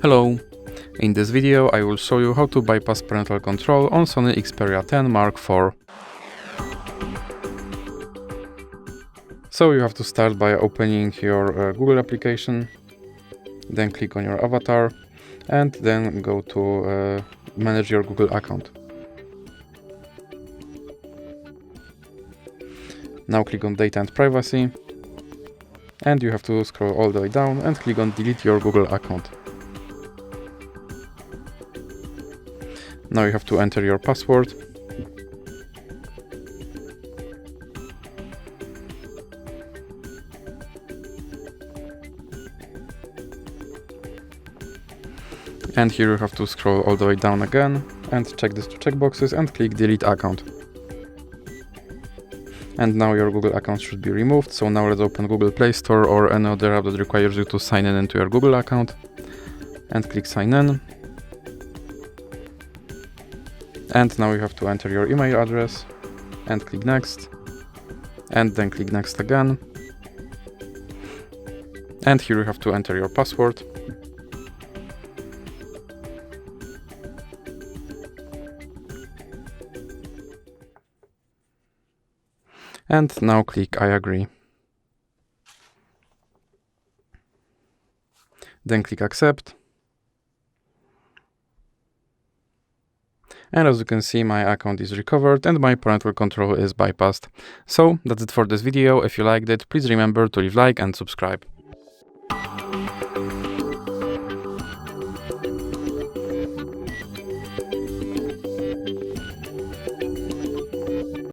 Hello! In this video I will show you how to bypass parental control on SONY Xperia 10 Mark IV. So you have to start by opening your Google application, then click on your avatar and then go to manage your Google account. Now click on data and privacy and you have to scroll all the way down and click on delete your Google account. Now you have to enter your password. And here you have to scroll all the way down again and check these two checkboxes and click delete account. And now your Google account should be removed. So now let's open Google Play Store or any other app that requires you to sign in into your Google account and click sign in. And now you have to enter your email address and click next and then click next again. And here you have to enter your password. And now click I agree. Then click accept. And as you can see, my account is recovered and my parental control is bypassed. So that's it for this video. If you liked it, please remember to leave a like and subscribe.